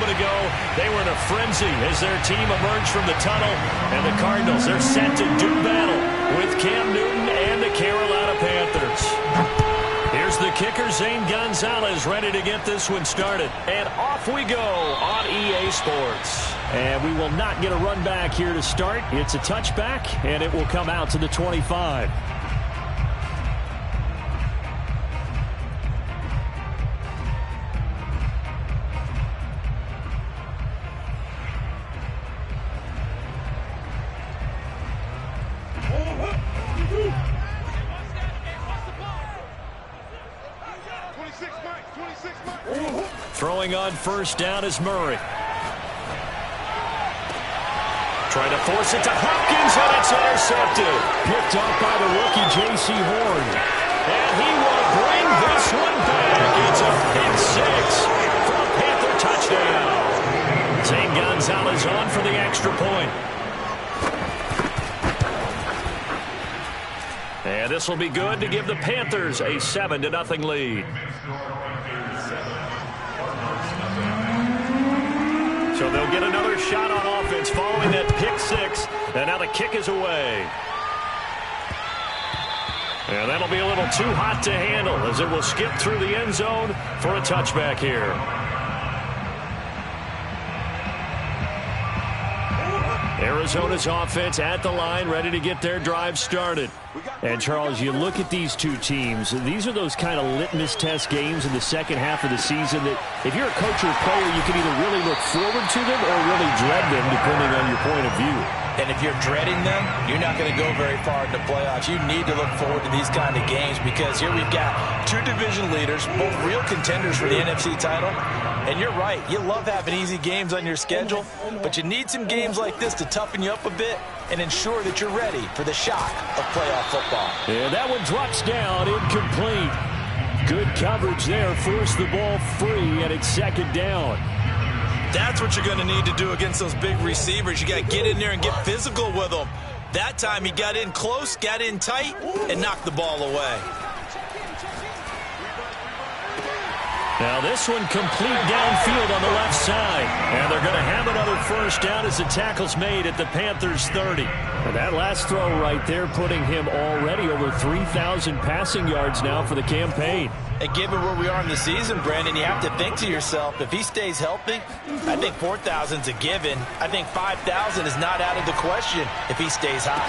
moment ago. They were in a frenzy as their team emerged from the tunnel. And the Cardinals are set to do battle with Cam Newton and the Carolina Panthers. Here's the kicker, Zane Gonzalez, ready to get this one started. And off we go on EA Sports. And we will not get a run back here to start. It's a touchback, and it will come out to the 25. Throwing on first down is Murray. Trying to force it to Hopkins, and it's intercepted. Picked off by the rookie J.C. Horn. And he will bring this one back. It's a pick six for a Panther touchdown. Zane Gonzalez on for the extra point. And this will be good to give the Panthers a 7-0 lead. So they'll get another shot on offense following that pick six. And now the kick is away. And that'll be a little too hot to handle as it will skip through the end zone for a touchback here. Arizona's offense at the line, ready to get their drive started. And, Charles, you look at these two teams, these are those kind of litmus test games in the second half of the season that if you're a coach or a player, you can either really look forward to them or really dread them, depending on your point of view. And if you're dreading them, you're not going to go very far in the playoffs. You need to look forward to these kind of games because here we've got two division leaders, both real contenders for the NFC title. And you're right, you love having easy games on your schedule, but you need some games like this to toughen you up a bit and ensure that you're ready for the shock of playoff football. Yeah, that one drops down, incomplete. Good coverage there, forced the ball free, and it's second down. That's what you're going to need to do against those big receivers. You got to get in there and get physical with them. That time he got in close, got in tight, and knocked the ball away. Now this one complete downfield on the left side. And they're going to have another first down as the tackle's made at the Panthers' 30. And that last throw right there putting him already over 3,000 passing yards now for the campaign. And given where we are in the season, Brandon, you have to think to yourself, if he stays healthy, I think 4,000's a given. I think 5,000 is not out of the question if he stays hot.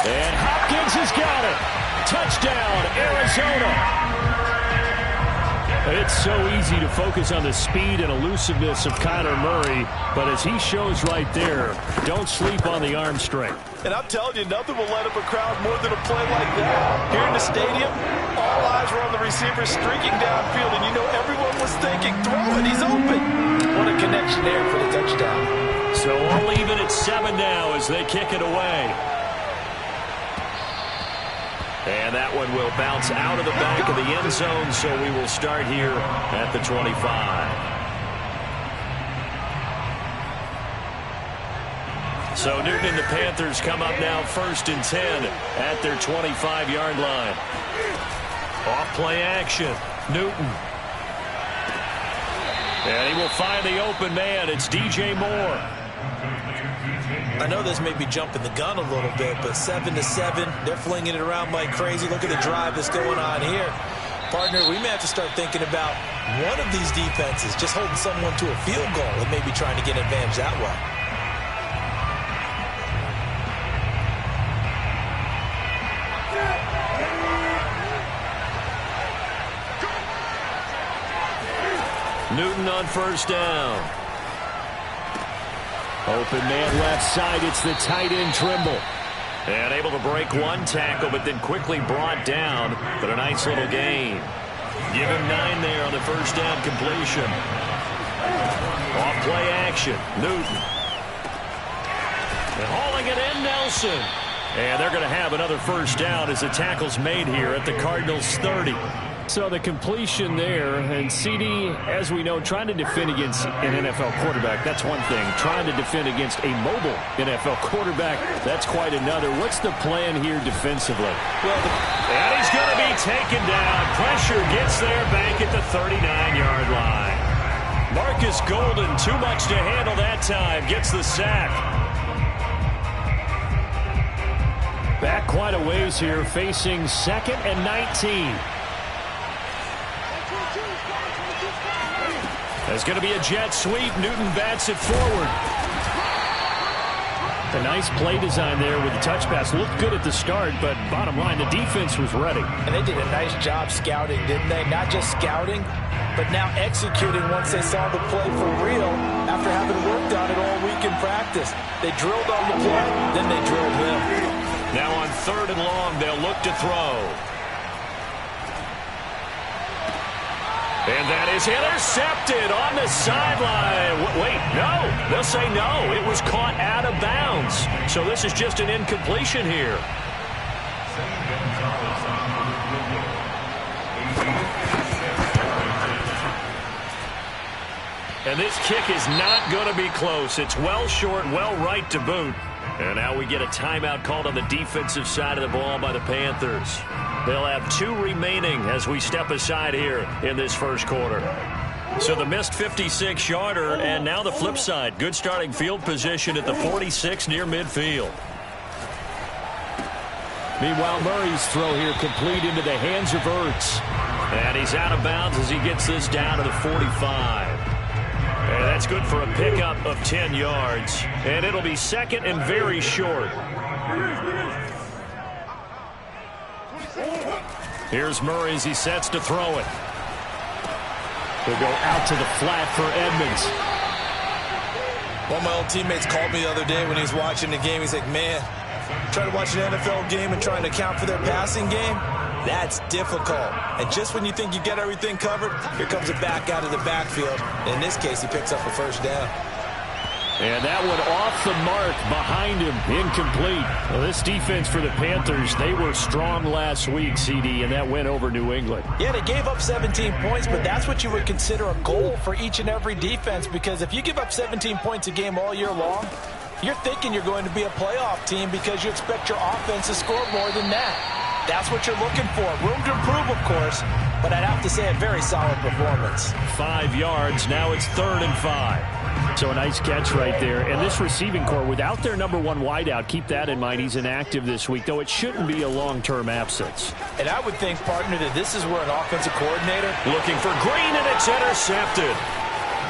And Hopkins has got it. Touchdown, Arizona. It's so easy to focus on the speed and elusiveness of Kyler Murray, but as he shows right there, don't sleep on the arm strength. And I'm telling you, nothing will let up a crowd more than a play like that. Here in the stadium, all eyes were on the receiver streaking downfield, and you know everyone was thinking, throw it, he's open. What a connection there for the touchdown. So all even at 7 now as they kick it away. And that one will bounce out of the back of the end zone, so we will start here at the 25. So Newton and the Panthers come up now 1st and 10 at their 25-yard line. Off play action, Newton. And he will find the open man. It's DJ Moore. I know this may be jumping the gun a little bit, but 7-7, they're flinging it around like crazy. Look at the drive that's going on here. Partner, we may have to start thinking about one of these defenses just holding someone to a field goal and maybe trying to get an advantage that way. Newton on first down. Open man left side. It's the tight end Trimble. And able to break one tackle, but then quickly brought down. But a nice little gain. Give him 9 there on the first down completion. Off play action. Newton. And hauling it in, Nelson. And they're going to have another first down as the tackle's made here at the Cardinals' 30. So the completion there, and CD, as we know, trying to defend against an NFL quarterback, that's one thing. Trying to defend against a mobile NFL quarterback, that's quite another. What's the plan here defensively? And he's going to be taken down. Pressure gets there back at the 39-yard line. Mark Marcus Golden, too much to handle that time, gets the sack. Back quite a ways here, facing 2nd and 19. There's going to be a jet sweep. Newton bats it forward. A nice play design there with the touch pass. Looked good at the start, but bottom line, the defense was ready. And they did a nice job scouting, didn't they? Not just scouting, but now executing once they saw the play for real after having worked on it all week in practice. They drilled on the play, then they drilled him. Now on 3rd and long, they'll look to throw. And that is intercepted on the sideline. Wait, no. They'll say no. It was caught out of bounds. So this is just an incompletion here. And this kick is not going to be close. It's well short, well right to boot. And now we get a timeout called on the defensive side of the ball by the Panthers. They'll have 2 remaining as we step aside here in this first quarter. So the missed 56-yarder, and now the flip side. Good starting field position at the 46 near midfield. Meanwhile, Murray's throw here complete into the hands of Ertz. And he's out of bounds as he gets this down to the 45. And that's good for a pickup of 10 yards. And it'll be 2nd and very short. Here's Murray as he sets to throw it. He'll go out to the flat for Edmonds. One of my old teammates called me the other day when he was watching the game. He's like, man, trying to watch an NFL game and trying to account for their passing game, that's difficult. And just when you think you get everything covered, here comes a back out of the backfield. In this case, he picks up a first down. And that one off the mark behind him, incomplete. Well, this defense for the Panthers, they were strong last week, CD, and that went over New England. Yeah, they gave up 17 points, but that's what you would consider a goal for each and every defense, because if you give up 17 points a game all year long, you're thinking you're going to be a playoff team because you expect your offense to score more than that. That's what you're looking for. Room to improve, of course, but I'd have to say a very solid performance. 5 yards, now it's 3rd and 5. So a nice catch right there. And this receiving core, without their number 1 wideout, keep that in mind. He's inactive this week, though it shouldn't be a long-term absence. And I would think, partner, that this is where an offensive coordinator looking for Green, and it's intercepted.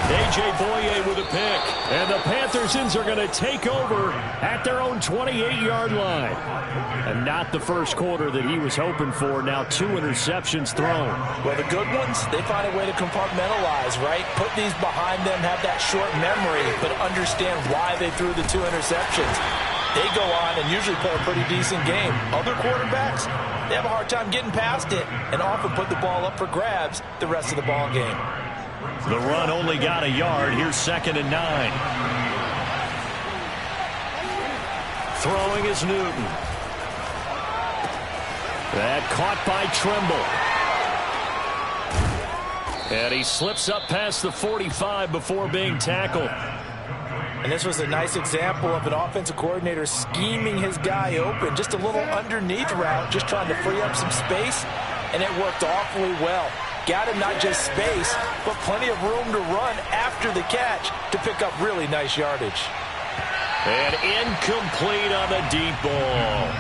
A.J. Boye with a pick. And the Panthersons are going to take over at their own 28-yard line. And not the first quarter that he was hoping for. Now 2 interceptions thrown. Well, the good ones, they find a way to compartmentalize, right? Put these behind them, have that short memory, but understand why they threw the 2 interceptions. They go on and usually play a pretty decent game. Other quarterbacks, they have a hard time getting past it and often put the ball up for grabs the rest of the ball game. The run only got a yard. Here's 2nd and 9. Throwing is Newton. That caught by Trimble. And he slips up past the 45 before being tackled. And this was a nice example of an offensive coordinator scheming his guy open. Just a little underneath route, just trying to free up some space. And it worked awfully well. Got him not just space, but plenty of room to run after the catch to pick up really nice yardage. And incomplete on the deep ball.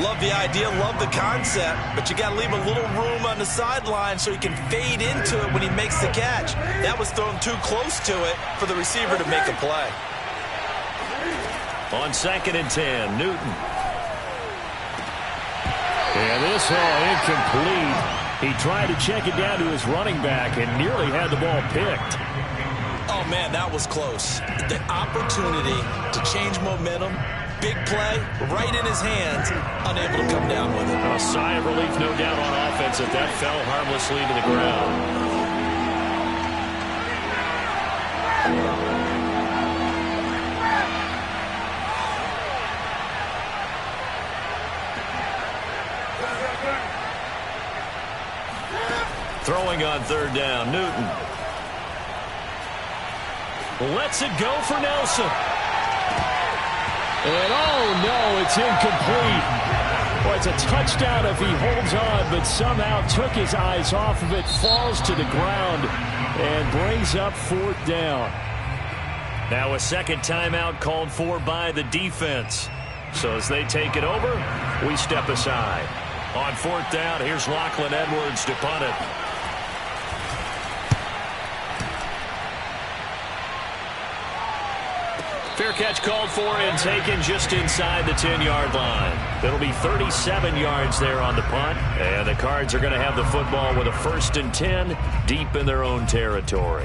Love the idea, love the concept, but you got to leave a little room on the sideline so he can fade into it when he makes the catch. That was thrown too close to it for the receiver to make a play. On 2nd and 10, Newton. And this all incomplete. He tried to check it down to his running back and nearly had the ball picked. Oh, man, that was close. The opportunity to change momentum, big play, right in his hands, unable to come down with it. A sigh of relief, no doubt, on offense that that fell harmlessly to the ground. Throwing on 3rd down, Newton. Lets it go for Nelson. And oh no, it's incomplete. Well, it's a touchdown if he holds on, but somehow took his eyes off of it, falls to the ground, and brings up 4th down. Now a second timeout called for by the defense. So as they take it over, we step aside. On 4th down, here's Lachlan Edwards to punt it. Fair catch called for and taken just inside the 10-yard line. It'll be 37 yards there on the punt. And the Cards are going to have the football with a 1st and 10 deep in their own territory.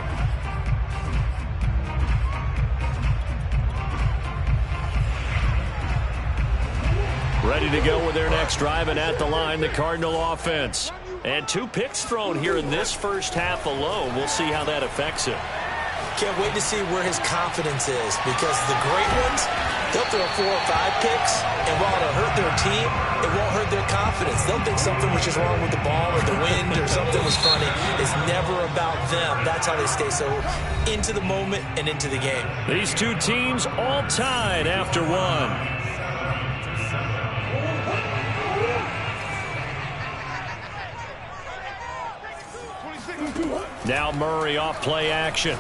Ready to go with their next drive, and at the line, the Cardinal offense. And 2 picks thrown here in this first half alone. We'll see how that affects him. Can't wait to see where his confidence is, because the great ones, they'll throw 4 or 5 picks, and while it'll hurt their team, it won't hurt their confidence. They'll think something was just wrong with the ball or the wind or something was funny. It's never about them. That's how they stay so into the moment and into the game. These 2 teams all tied after 1. Now Murray off play action.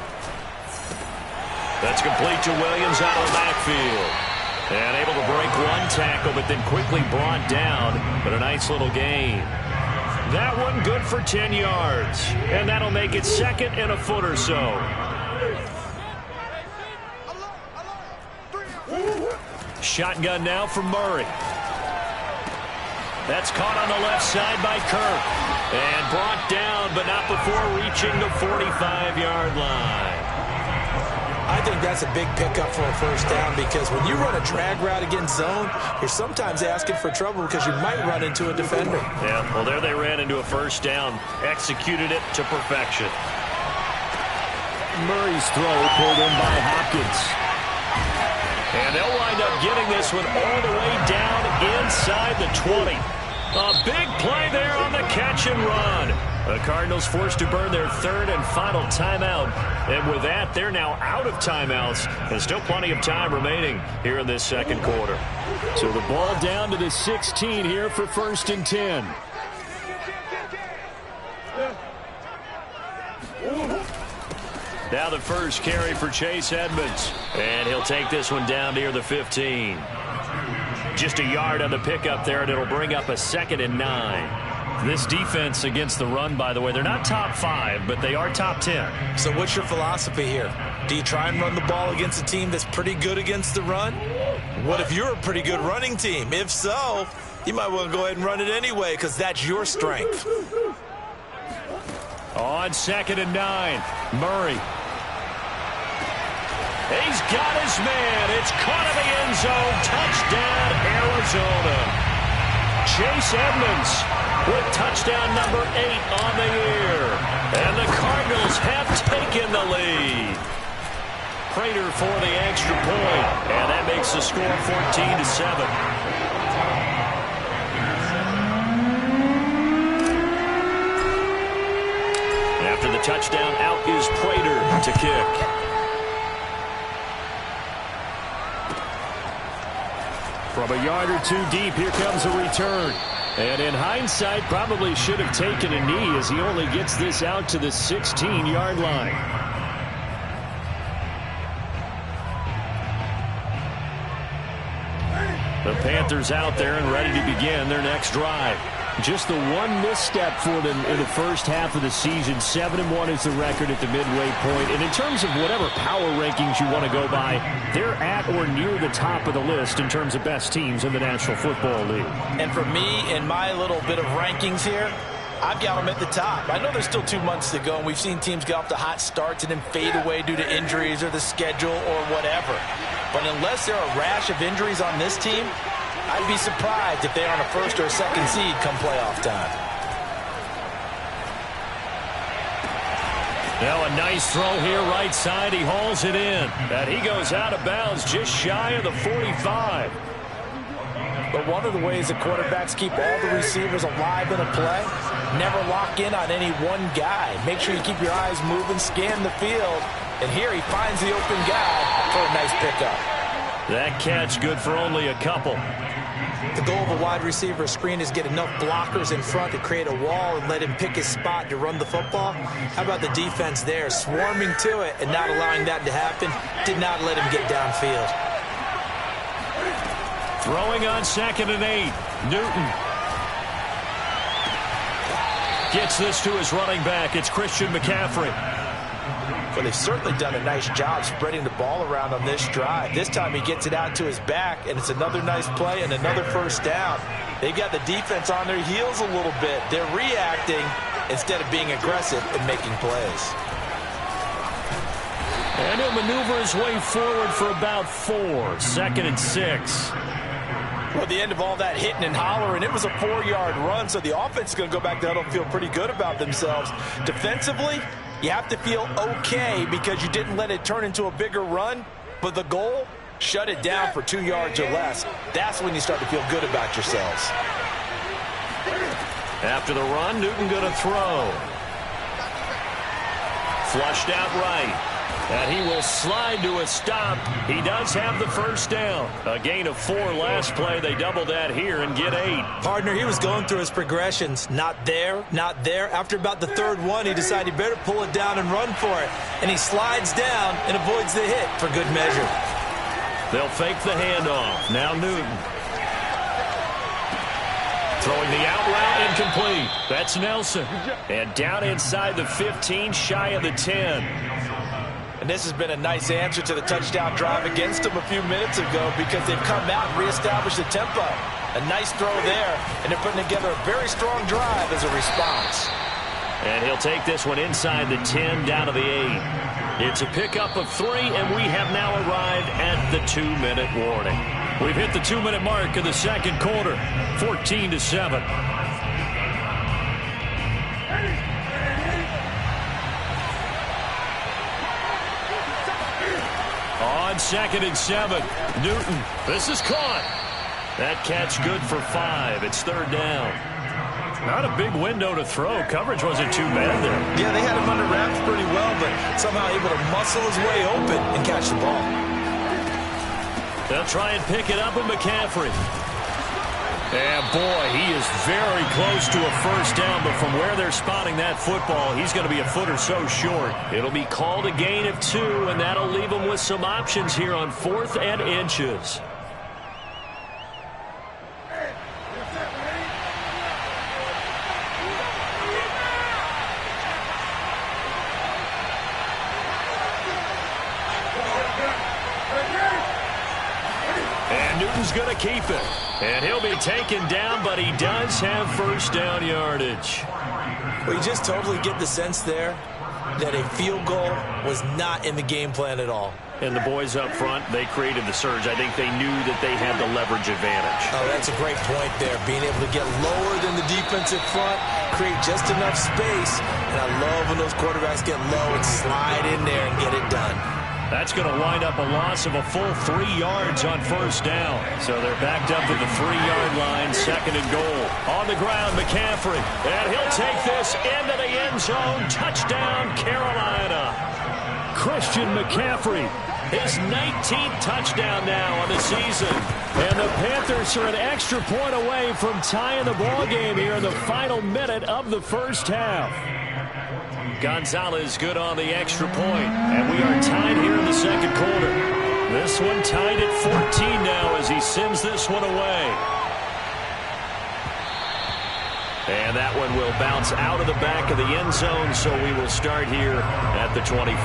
That's complete to Williams out of the backfield. And able to break 1 tackle, but then quickly brought down. But a nice little gain. That one good for 10 yards. And that'll make it 2nd and a foot or so. Shotgun now from Murray. That's caught on the left side by Kirk. And brought down, but not before reaching the 45-yard line. I think that's a big pickup for a 1st down, because when you run a drag route against zone, you're sometimes asking for trouble because you might run into a defender. Yeah, well, there they ran into a 1st down. Executed it to perfection. Murray's throw pulled in by Hopkins. And they'll wind up getting this one all the way down inside the 20. A big play there on the catch and run. The Cardinals forced to burn their 3rd and final timeout. And with that, they're now out of timeouts. And still plenty of time remaining here in this 2nd quarter. So the ball down to the 16 here for 1st and 10. Now the first carry for Chase Edmonds. And he'll take this one down near the 15. Just a yard on the pickup there, and it'll bring up a 2nd and 9. This defense against the run, by the way, they're not top 5, but they are top 10. So what's your philosophy here? Do you try and run the ball against a team that's pretty good against the run? What if you're a pretty good running team? If so, you might want to go ahead and run it anyway, because that's your strength. On 2nd and 9, Murray. He's got his man. It's caught in the end zone. Touchdown, Arizona. Chase Edmonds with touchdown number 8 on the year. And the Cardinals have taken the lead. Prater for the extra point. And that makes the score 14-7. After the touchdown, out is Prater to kick. From a yard or 2 deep, here comes a return. And in hindsight, probably should have taken a knee, as he only gets this out to the 16-yard line. The Panthers out there and ready to begin their next drive. Just the one misstep for them in the first half of the season. 7-1 is the record at the midway point. And in terms of whatever power rankings you want to go by, they're at or near the top of the list in terms of best teams in the National Football League. And for me, in my little bit of rankings here, I've got them at the top. I know there's still 2 months to go, and we've seen teams get off to hot starts and then fade away due to injuries or the schedule or whatever. But unless there are a rash of injuries on this team, I'd be surprised if they're on a 1st or 2nd seed come playoff time. Now a nice throw here right side. He hauls it in. And he goes out of bounds just shy of the 45. But one of the ways that quarterbacks keep all the receivers alive in a play, never lock in on any one guy. Make sure you keep your eyes moving, scan the field. And here he finds the open guy for a nice pickup. That catch good for only a couple. The goal of a wide receiver screen is get enough blockers in front to create a wall and let him pick his spot to run the football. How about the defense there, swarming to it and not allowing that to happen? Did not let him get downfield. Throwing on 2nd and 8. Newton gets this to his running back. It's Christian McCaffrey. Well, they've certainly done a nice job spreading the ball around on this drive. This time he gets it out to his back, and it's another nice play and another first down. They've got the defense on their heels a little bit. They're reacting instead of being aggressive and making plays. And he'll maneuver his way forward for about 4. 2nd and 6. Well, at the end of all that hitting and hollering, it was a 4-yard run, so the offense is going to go back to huddle and feel pretty good about themselves. Defensively, you have to feel okay because you didn't let it turn into a bigger run, but the goal, shut it down for 2 yards or less. That's when you start to feel good about yourselves. After the run, Newton going to throw. Flushed out right. And he will slide to a stop. He does have the first down. A gain of 4 last play. They double that here and get 8. Partner, he was going through his progressions. Not there, not there. After about the 3rd one, he decided he better pull it down and run for it. And he slides down and avoids the hit for good measure. They'll fake the handoff. Now Newton. Throwing the out route, incomplete. That's Nelson. And down inside the 15, shy of the 10. And this has been a nice answer to the touchdown drive against them a few minutes ago because they've come out and reestablished the tempo. A nice throw there, and they're putting together a very strong drive as a response. And he'll take this one inside the 10, down to the 8. It's a pickup of 3, and we have now arrived at the 2-minute warning. We've hit the 2-minute mark of the 2nd quarter, 14-7. On 2nd and 7, Newton. This is caught. That catch good for 5. It's 3rd down. Not a big window to throw. Coverage wasn't too bad there. Yeah, they had him under wraps pretty well, but somehow able to muscle his way open and catch the ball. They'll try and pick it up with McCaffrey. And boy, he is very close to a first down, but from where they're spotting that football, he's going to be a foot or so short. It'll be called a gain of 2, and that'll leave him with some options here on 4th and inches. And Newton's going to keep it. And he'll be taken down, but he does have first down yardage. Well, you just totally get the sense there that a field goal was not in the game plan at all. And the boys up front, they created the surge. I think they knew that they had the leverage advantage. Oh, that's a great point there. Being able to get lower than the defensive front, create just enough space. And I love when those quarterbacks get low and slide in there and get it done. That's going to wind up a loss of a full 3 yards on first down. So they're backed up to the 3-yard line, 2nd and goal. On the ground, McCaffrey. And he'll take this into the end zone. Touchdown, Carolina. Christian McCaffrey, his 19th touchdown now on the season. And the Panthers are an extra point away from tying the ball game here in the final minute of the first half. Gonzalez good on the extra point, and we are tied here in the 2nd quarter. This one tied at 14 now as he sends this one away. And that one will bounce out of the back of the end zone, so we will start here at the 25.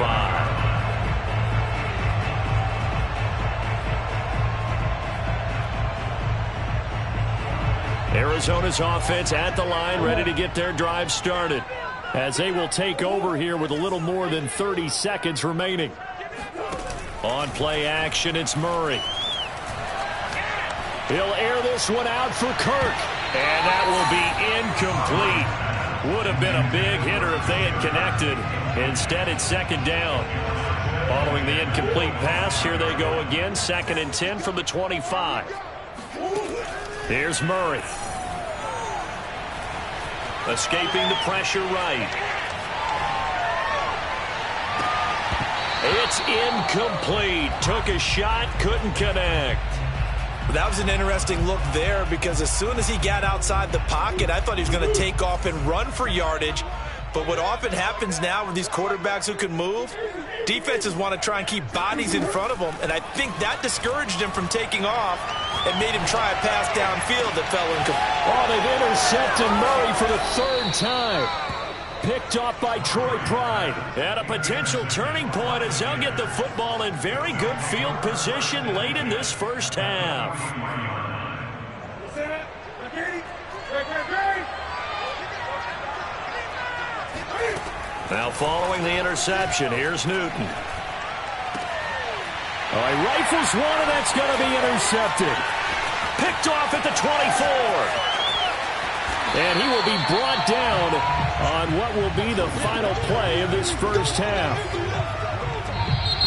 Arizona's offense at the line, ready to get their drive started, as they will take over here with a little more than 30 seconds remaining. On play action, it's Murray. He'll air this one out for Kirk. And that will be incomplete. Would have been a big hitter if they had connected. Instead, it's 2nd down. Following the incomplete pass, here they go again. 2nd and 10 from the 25. Here's Murray. Escaping the pressure right. It's incomplete. Took a shot, couldn't connect. That was an interesting look there because as soon as he got outside the pocket, I thought he was going to take off and run for yardage. But what often happens now with these quarterbacks who can move, defenses want to try and keep bodies in front of them, and I think that discouraged him from taking off and made him try a pass downfield that fell incomplete. Oh, they've intercepted Murray for the third time. Picked off by Troy Pride. And a potential turning point as they'll get the football in very good field position late in this first half. Now following the interception, here's Newton. Oh, he rifles one, and that's going to be intercepted. Picked off at the 24. And he will be brought down on what will be the final play of this first half.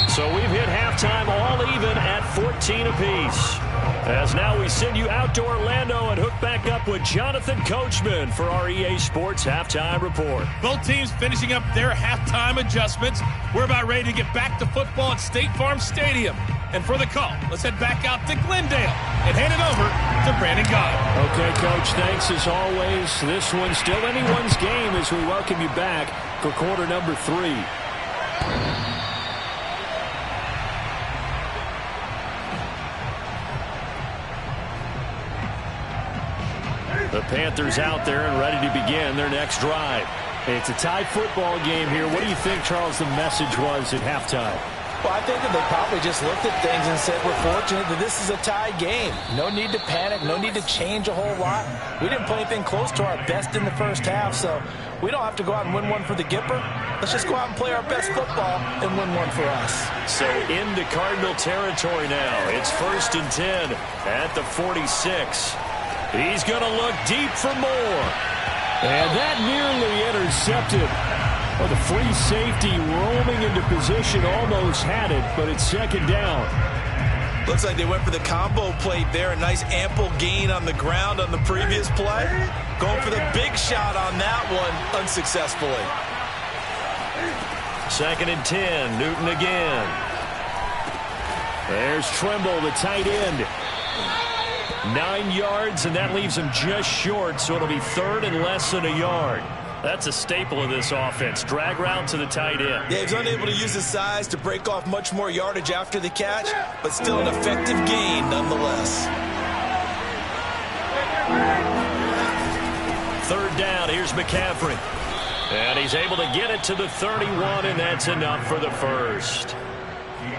So we've hit halftime all even at 14 apiece. As now we send you out to Orlando and hook back up with Jonathan Coachman for our EA Sports Halftime Report. Both teams finishing up their halftime adjustments. We're about ready to get back to football at State Farm Stadium. And for the call, let's head back out to Glendale and hand it over to Brandon Guy. Okay, Coach, thanks as always. This one's still anyone's game as we welcome you back for quarter number 3. The Panthers out there and ready to begin their next drive. It's a tied football game here. What do you think, Charles, the message was at halftime? Well, I think that they probably just looked at things and said, we're fortunate that this is a tie game. No need to panic. No need to change a whole lot. We didn't play anything close to our best in the first half, so we don't have to go out and win one for the Gipper. Let's just go out and play our best football and win one for us. So into Cardinal territory now. It's 1st and 10 at the 46. He's going to look deep for more. And that nearly intercepted. Well, the free safety roaming into position almost had it, but it's 2nd down. Looks like they went for the combo plate there. A nice ample gain on the ground on the previous play. Going for the big shot on that one unsuccessfully. 2nd and 10. Newton again. There's Trimble, the tight end. 9 yards, and that leaves him just short, so it'll be 3rd and less than a yard. That's a staple of this offense. Drag route to the tight end. Yeah, he's unable to use his size to break off much more yardage after the catch, but still an effective gain nonetheless. 3rd down. Here's McCaffrey. And he's able to get it to the 31, and that's enough for the first.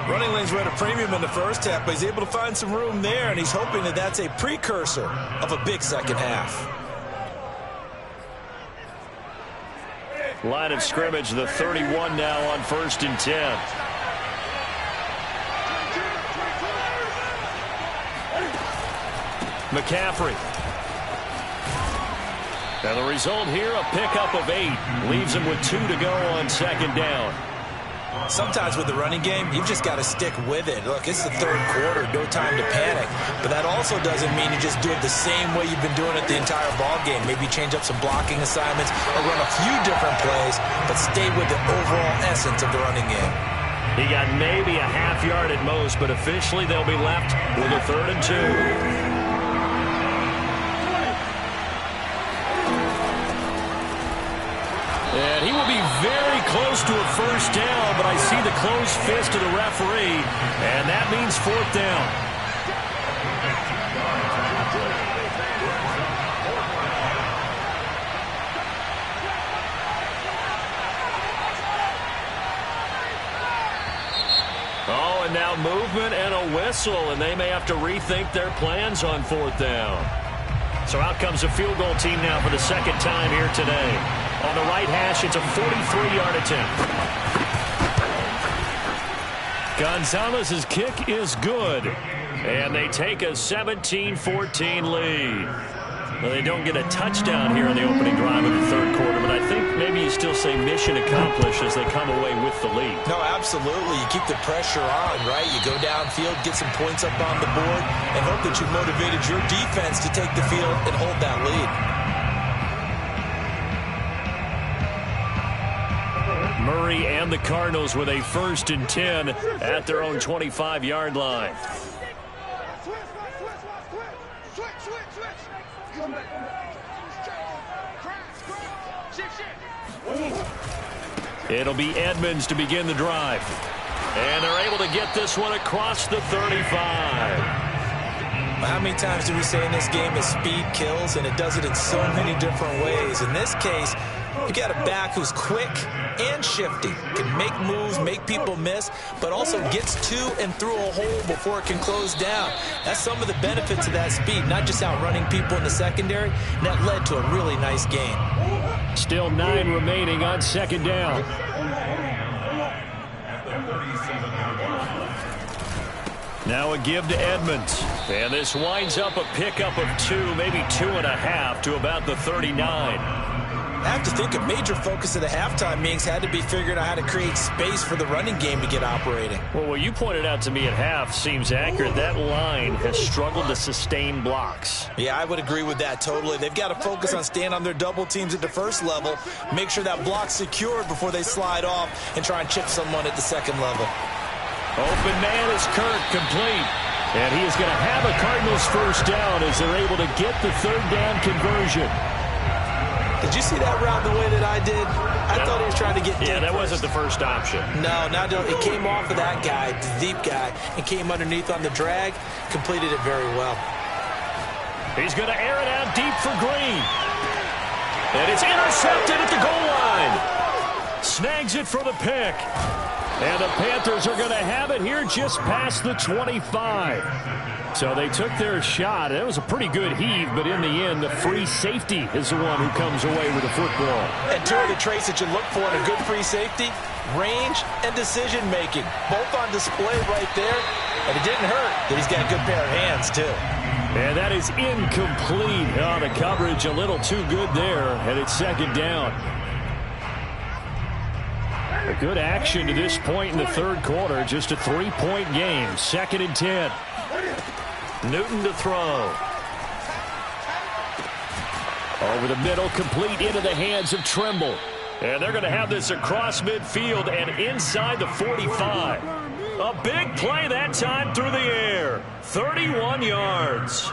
Running lanes were at a premium in the first half, but he's able to find some room there, and he's hoping that that's a precursor of a big second half. Line of scrimmage, the 31 now on 1st and 10. McCaffrey. And the result here, a pickup of 8. Leaves him with 2 to go on 2nd down. Sometimes with the running game, you've just got to stick with it. Look, it's the 3rd quarter, no time to panic. But that also doesn't mean you just do it the same way you've been doing it the entire ball game. Maybe change up some blocking assignments or run a few different plays, but stay with the overall essence of the running game. He got maybe a half yard at most, but officially they'll be left with a 3rd and 2. And he will be very close to a 1st down, but I see the closed fist of the referee, and that means 4th down. Oh, and now movement and a whistle, and they may have to rethink their plans on 4th down. So out comes a field goal team now for the 2nd time here today. On the right hash, it's a 43-yard attempt. Gonzalez's kick is good. And they take a 17-14 lead. Well, they don't get a touchdown here in the opening drive of the 3rd quarter, but I think maybe you still say mission accomplished as they come away with the lead. No, absolutely. You keep the pressure on, right? You go downfield, get some points up on the board, and hope that you motivated your defense to take the field and hold that lead. Murray and the Cardinals with a 1st and 10 at their own 25-yard line. It'll be Edmonds to begin the drive. And they're able to get this one across the 35. How many times do we say in this game that speed kills, and it does it in so many different ways? In this case, you got a back who's quick and shifty, can make moves, make people miss, but also gets to and through a hole before it can close down. That's some of the benefits of that speed, not just outrunning people in the secondary, and that led to a really nice gain. Still 9 remaining on second down. Now a give to Edmonds. And this winds up a pickup of 2, maybe 2.5 to about the 39. I have to think a major focus of the halftime meetings had to be figuring out how to create space for the running game to get operating. Well, what you pointed out to me at half seems accurate. That line has struggled to sustain blocks. Yeah, I would agree with that totally. They've got to focus on staying on their double teams at the first level, make sure that block's secured before they slide off and try and chip someone at the second level. Open man is Kirk, complete. And he is going to have a Cardinals first down as they're able to get the third down conversion. Did you see that route the way that I did? I thought he was trying to get deep. Yeah, that first. wasn't the first option. No, it came off of that guy, the deep guy, and came underneath on the drag, completed it very well. He's going to air it out deep for Green. And it's intercepted at the goal line. Snags it for the pick. And the Panthers are going to have it here just past the 25. So they took their shot. It was a pretty good heave, but in the end, the free safety is the one who comes away with the football. And two of the traits that you look for in a good free safety, range and decision-making. Both on display right there. And it didn't hurt that he's got a good pair of hands, too. And that is incomplete. Oh, the coverage a little too good there, and it's second down. A good action to this point in the third quarter. Just a 3-point game. 2nd and 10. Newton to throw. Over the middle, complete into the hands of Trimble. And they're going to have this across midfield and inside the 45. A big play that time through the air. 31 yards.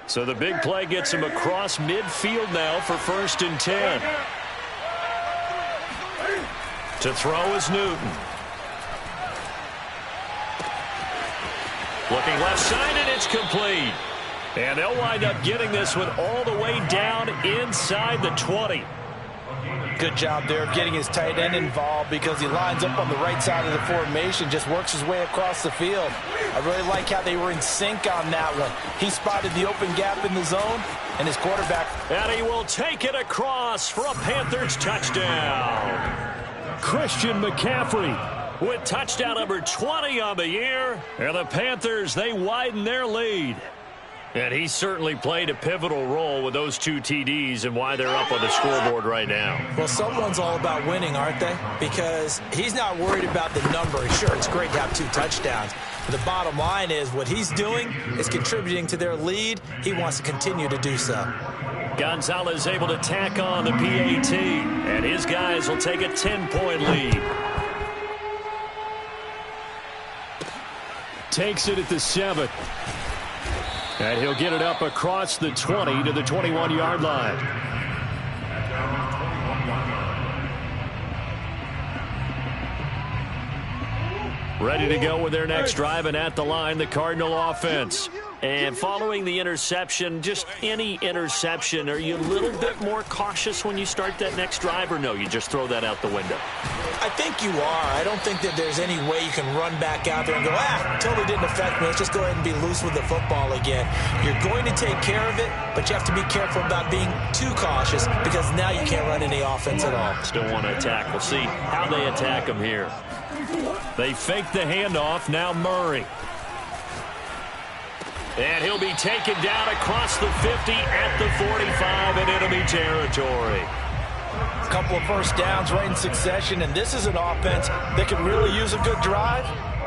So the big play gets him across midfield now for 1st and 10. To throw is Newton. Looking left side, and it's complete. And they'll wind up getting this one all the way down inside the 20. Good job there of getting his tight end involved because he lines up on the right side of the formation, just works his way across the field. I really like how they were in sync on that one. He spotted the open gap in the zone, and his quarterback. And he will take it across for a Panthers touchdown. Christian McCaffrey with touchdown number 20 on the year. And the Panthers, they widen their lead. And he certainly played a pivotal role with those 2 TDs and why they're up on the scoreboard right now. Well, someone's all about winning, aren't they? Because he's not worried about the number. Sure, it's great to have 2 touchdowns. But the bottom line is what he's doing is contributing to their lead. He wants to continue to do so. Gonzalez able to tack on the PAT. And his guys will take a 10-point lead. Takes it at the 7. And he'll get it up across the 20 to the 21-yard line. Ready to go with their next drive, and at the line, the Cardinal offense. And following the interception, just any interception, are you a little bit more cautious when you start that next drive, or no, you just throw that out the window? I think you are. I don't think that there's any way you can run back out there and go, totally didn't affect me. Let's just go ahead and be loose with the football again. You're going to take care of it, but you have to be careful about being too cautious because now you can't run any offense at all. Still want to attack. We'll see how they attack him here. They fake the handoff. Now Murray. And he'll be taken down across the 50 at the 45, and it'll be territory. A couple of first downs right in succession, and this is an offense that can really use a good drive,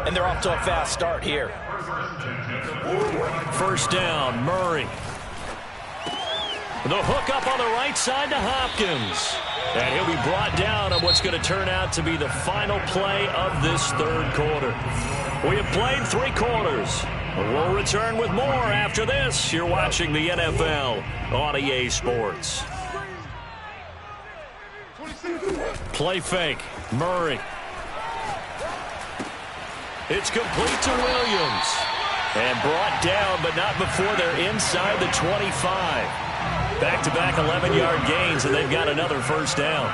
and they're off to a fast start here. First down, Murray. The hook up on the right side to Hopkins. And he'll be brought down on what's going to turn out to be the final play of this third quarter. We have played 3 quarters. We'll return with more after this. You're watching the NFL on EA Sports. Play fake. Murray. It's complete to Williams. And brought down, but not before they're inside the 25. Back-to-back 11-yard gains, and they've got another first down.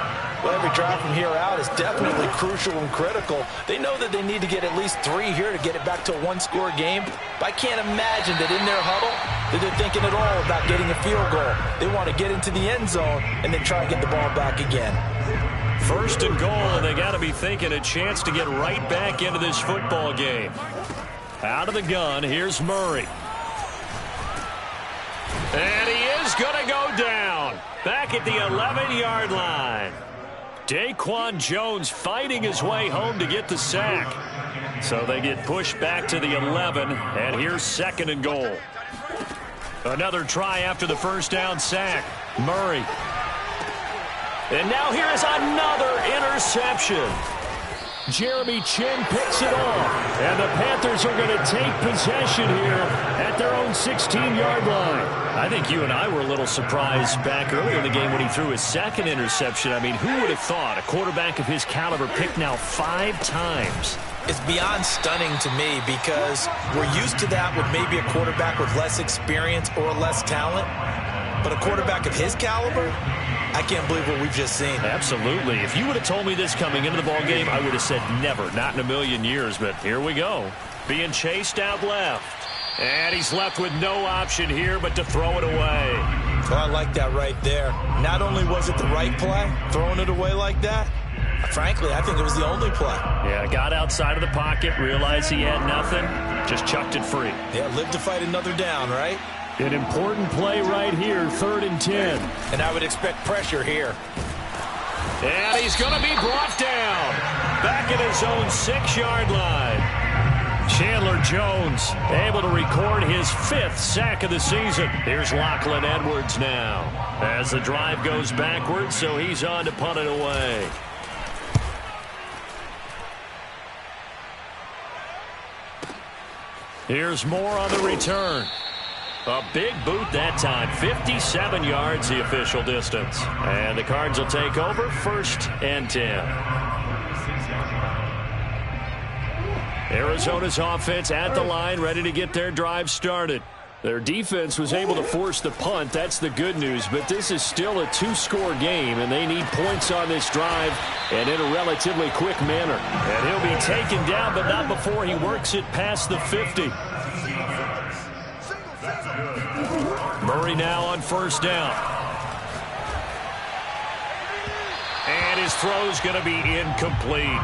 Well, every drive from here out is definitely crucial and critical. They know that they need to get at least 3 here to get it back to a one-score game. But I can't imagine that in their huddle that they're thinking at all about getting a field goal. They want to get into the end zone and then try and get the ball back again. First and goal, and they got to be thinking a chance to get right back into this football game. Out of the gun, here's Murray. And he is going to go down. Back at the 11-yard line. Daquan Jones fighting his way home to get the sack. So they get pushed back to the 11, and here's second and goal. Another try after the first down sack. Murray. And now here is another interception. Jeremy Chin picks it off, and the Panthers are going to take possession here at their own 16-yard line. I think you and I were a little surprised back earlier in the game when he threw his second interception. I mean, who would have thought a quarterback of his caliber picked now 5 times? It's beyond stunning to me because we're used to that with maybe a quarterback with less experience or less talent. But a quarterback of his caliber, I can't believe what we've just seen. Absolutely. If you would have told me this coming into the ball game, I would have said never, not in a million years. But here we go. Being chased out left. And he's left with no option here but to throw it away. Well, I like that right there. Not only was it the right play, throwing it away like that, frankly, I think it was the only play. Yeah, got outside of the pocket, realized he had nothing, just chucked it free. Yeah, live to fight another down, right? An important play right here, 3rd and 10. And I would expect pressure here. And he's going to be brought down. Back at his own 6-yard line. Chandler Jones able to record his 5th sack of the season. Here's Lachlan Edwards now. As the drive goes backwards, so he's on to punt it away. Here's Moore on the return. A big boot that time. 57 yards the official distance. And the Cards will take over 1st and 10. Arizona's offense at the line, ready to get their drive started. Their defense was able to force the punt. That's the good news. But this is still a 2-score game, and they need points on this drive and in a relatively quick manner. And he'll be taken down, but not before he works it past the 50. Murray now on 1st down. And his throw's going to be incomplete.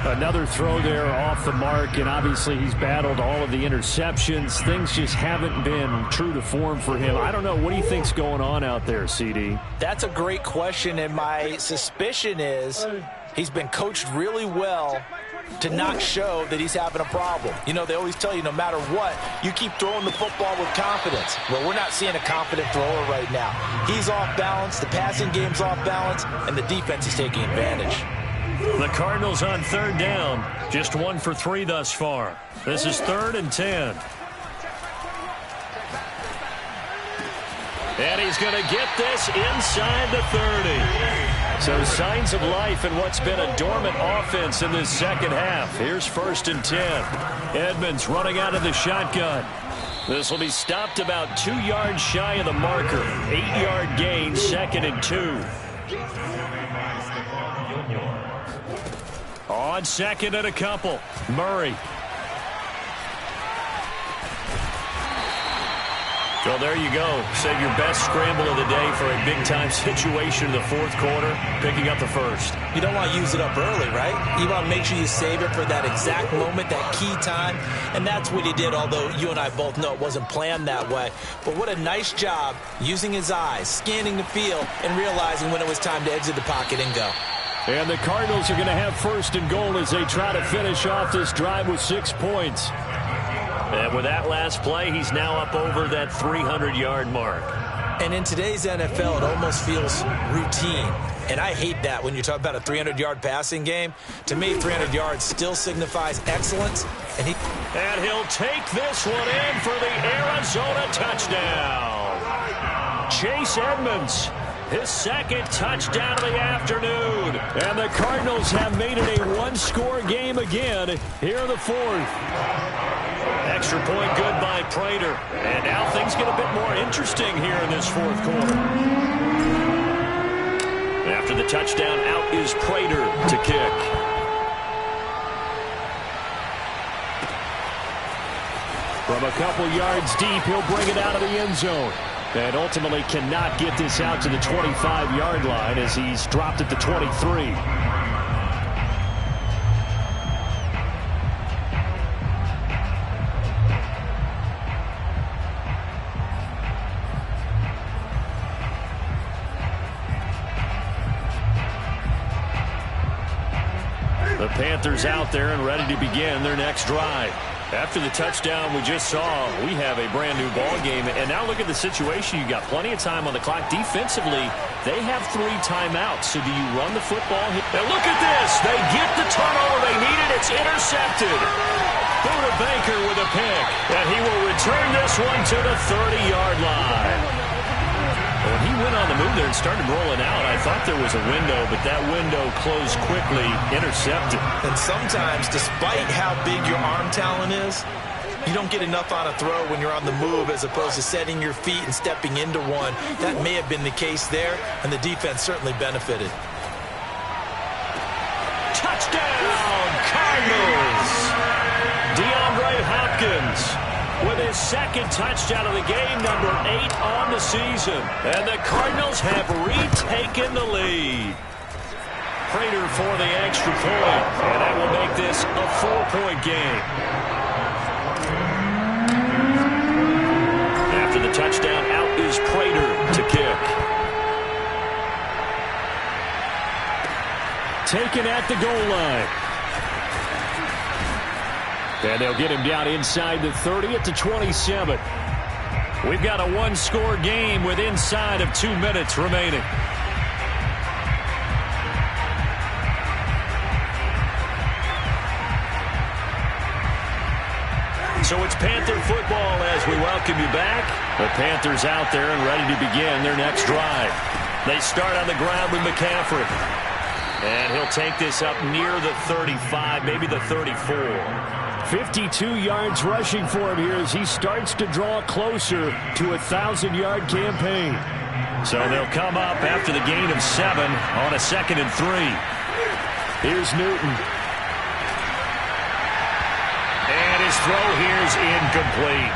Another throw there off the mark, and obviously he's battled all of the interceptions. Things just haven't been true to form for him. I don't know. What do you think's going on out there, CD? That's a great question, and my suspicion is he's been coached really well to not show that he's having a problem. You know, they always tell you no matter what, you keep throwing the football with confidence. Well, we're not seeing a confident thrower right now. He's off balance, the passing game's off balance, and the defense is taking advantage. The Cardinals on 3rd down, just 1 for 3 thus far. This is 3rd and 10. And he's going to get this inside the 30. So signs of life in what's been a dormant offense in this second half. Here's 1st and 10. Edmonds running out of the shotgun. This will be stopped about 2 yards shy of the marker. 8-yard gain, 2nd and 2. On 2nd and a couple, Murray. So there you go. Save your best scramble of the day for a big-time situation in the 4th quarter, picking up the 1st. You don't want to use it up early, right? You want to make sure you save it for that exact moment, that key time, and that's what he did, although you and I both know it wasn't planned that way. But what a nice job using his eyes, scanning the field, and realizing when it was time to exit the pocket and go. And the Cardinals are going to have 1st and goal as they try to finish off this drive with 6 points. And with that last play, he's now up over that 300-yard mark. And in today's NFL, it almost feels routine. And I hate that when you talk about a 300-yard passing game. To me, 300 yards still signifies excellence. And he'll take this one in for the Arizona touchdown. Chase Edmonds, his second touchdown of the afternoon. And the Cardinals have made it a one-score game again here in the fourth. Extra point good by Prater. And now things get a bit more interesting here in this fourth quarter. After the touchdown, out is Prater to kick. From a couple yards deep, he'll bring it out of the end zone. And ultimately cannot get this out to the 25-yard line as he's dropped at the 23. The Panthers out there and ready to begin their next drive. After the touchdown we just saw, we have a brand-new ball game. And now look at the situation. You got plenty of time on the clock. Defensively, they have 3 timeouts. So do you run the football? And look at this. They get the turnover they needed. It's intercepted. Buda Baker with a pick. And he will return this one to the 30-yard line. When he went on the move there and started rolling out, I thought there was a window, but that window closed quickly, intercepted. And sometimes, despite how big your arm talent is, you don't get enough on a throw when you're on the move as opposed to setting your feet and stepping into one. That may have been the case there, and the defense certainly benefited. Touchdown, Cardinals! DeAndre Hopkins with his second touchdown of the game, number 8 on the season. And the Cardinals have retaken the lead. Prater for the extra point, and that will make this a 4-point game. After the touchdown, out is Prater to kick. Taken at the goal line. And they'll get him down inside the 30 at the 27. We've got a one-score game with inside of 2 minutes remaining. So it's Panther football as we welcome you back. The Panthers out there and ready to begin their next drive. They start on the ground with McCaffrey. And he'll take this up near the 35, maybe the 34. 52 yards rushing for him here as he starts to draw closer to a 1,000-yard campaign. So they'll come up after the gain of 7 on a 2nd and 3. Here's Newton. And his throw here is incomplete.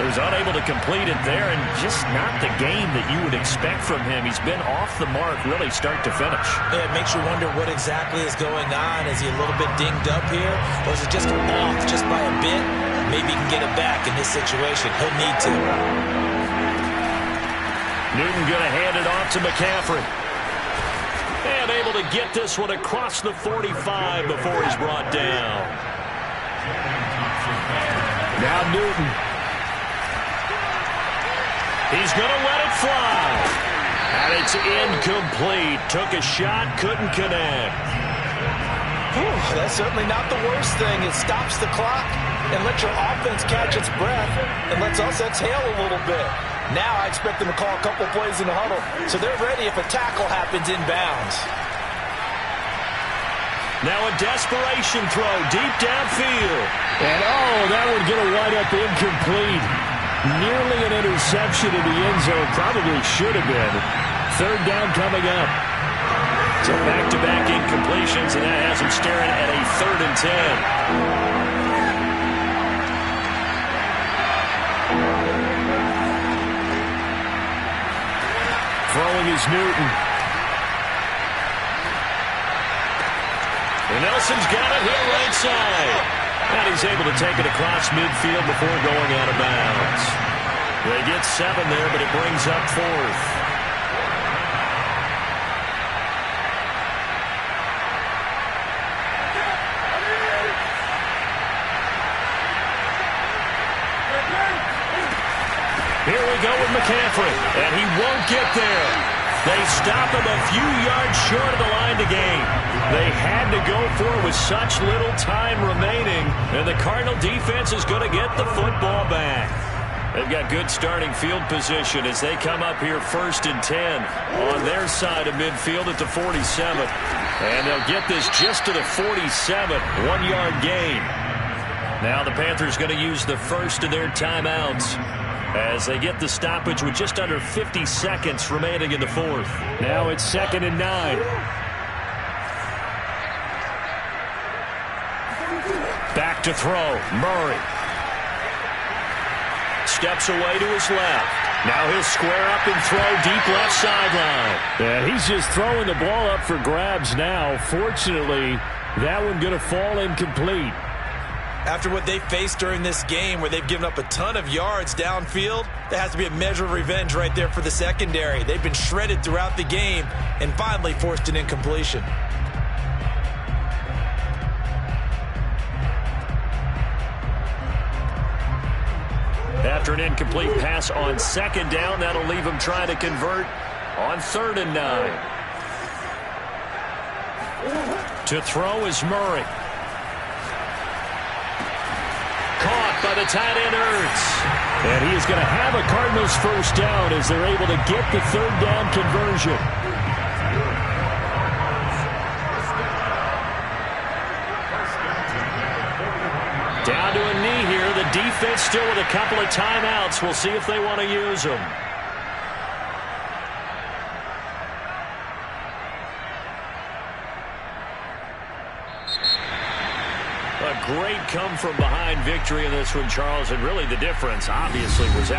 So he's unable to complete it there, and just not the game that you would expect from him. He's been off the mark really start to finish. Yeah, it makes you wonder what exactly is going on. Is he a little bit dinged up here, or is it just off just by a bit? Maybe he can get it back in this situation. He'll need to. Newton going to hand it off to McCaffrey. And able to get this one across the 45 before he's brought down. Now Newton. He's going to let it fly. And it's incomplete. Took a shot, couldn't connect. Whew, that's certainly not the worst thing. It stops the clock and lets your offense catch its breath and lets us exhale a little bit. Now I expect them to call a couple plays in the huddle so they're ready if a tackle happens inbounds. Now a desperation throw deep downfield. And that would get a wide up incomplete. Nearly an interception in the end zone. Probably should have been. 3rd down coming up. So back-to-back incompletions, and that has him staring at a 3rd and 10. Throwing is Newton. And Nelson's got it here right side. And he's able to take it across midfield before going out of bounds. They get 7 there, but it brings up 4th. Here we go with McCaffrey. And he won't get there. They stop him a few yards short of the line to gain. They had to go for it with such little time remaining, and the Cardinal defense is going to get the football back. They've got good starting field position as they come up here 1st and 10 on their side of midfield at the 47. And they'll get this just to the 47, 1-yard gain. Now the Panthers going to use the first of their timeouts as they get the stoppage with just under 50 seconds remaining in the 4th. Now it's 2nd and 9. Back to throw. Murray steps away to his left. Now he'll square up and throw deep left sideline. Yeah, he's just throwing the ball up for grabs now. Fortunately, that one going to fall incomplete. After what they faced during this game where they've given up a ton of yards downfield, there has to be a measure of revenge right there for the secondary. They've been shredded throughout the game and finally forced an incompletion. After an incomplete pass on 2nd down, that'll leave them trying to convert on 3rd and 9. To throw is Murray. Caught by the tight end Ertz. And he is going to have a Cardinals first down as they're able to get the 3rd down conversion. Down to a knee here. The defense still with a couple of timeouts. We'll see if they want to use them. A great come-from-behind victory in this one, Charles. And really the difference, obviously, was